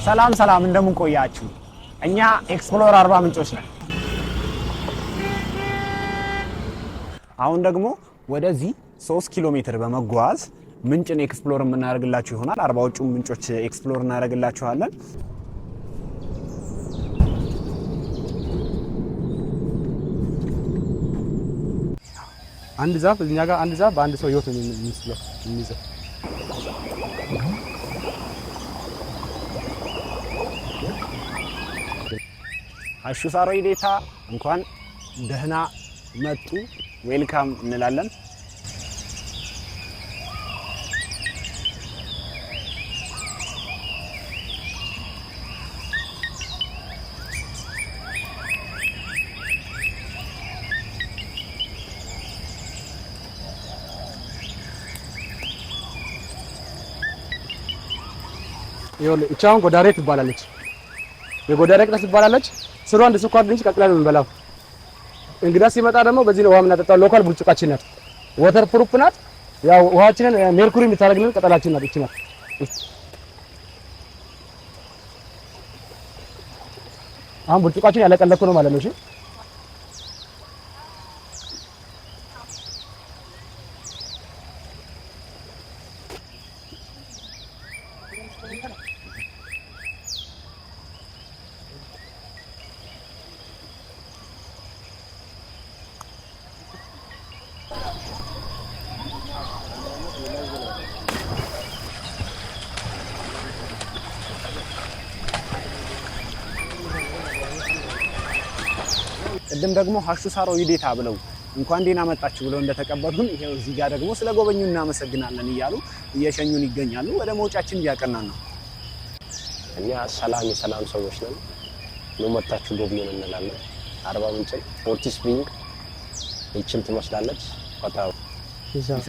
ሰላም እንደምን ቆያችሁ? እኛ ኤክስፕሎር አርባ ምንጮች ነን። አሁን ደግሞ ወደዚህ 3 ኪሎ ሜትር በመጓዝ ምንጭን ኤክስፕሎር እናደርግላችሁ ይሆናል። አርባዎቹ ምንጮች ኤክስፕሎር እናደርግላችኋለን። አንድ ዛፍ እኛ ጋር አንድ ዛፍ በአንድ ሰው ህይወት ነው የሚይዘው። ሀሹ ሳሮ ኢዴታ እንኳን ደህና መጡ ዌልካም እንላለን። ይኸውልህ እቻውን ጎዳሬ ትባላለች። የጎዳሬ ቅጠል ትባላለች። ስሩ አንድ ስኳር ድንች ቀቅለን እንበላው። እንግዳ ሲመጣ ደግሞ በዚህ ነው ውሃ የምናጠጣው። ሎካል ቡርጭቃችን ናት። ወተር ፕሩፍ ናት። ያው ውሃችንን ሜርኩሪ የምታደርግልን ቅጠላችን ናት። እቺ ናት። አሁን ቡርጭቃችን ያለቀለኩ ነው ማለት ነው። እሺ ቅድም ደግሞ ሀሹ ሳሮ ኢዴታ ብለው እንኳን ደህና መጣችሁ ብለው እንደተቀበሉን ይሄው እዚህ ጋር ደግሞ ስለጎበኙ እናመሰግናለን እያሉ እየሸኙን ይገኛሉ። ወደ መውጫችን እያቀናን ነው። እኛ የሰላም ሰዎች ነን። ነው መጣችሁ ጎብኙን እንላለን። አርባ ምንጭ ፎርቲ ስፕሪንግ ይችል ትመስላለች። ፈታው ይዛው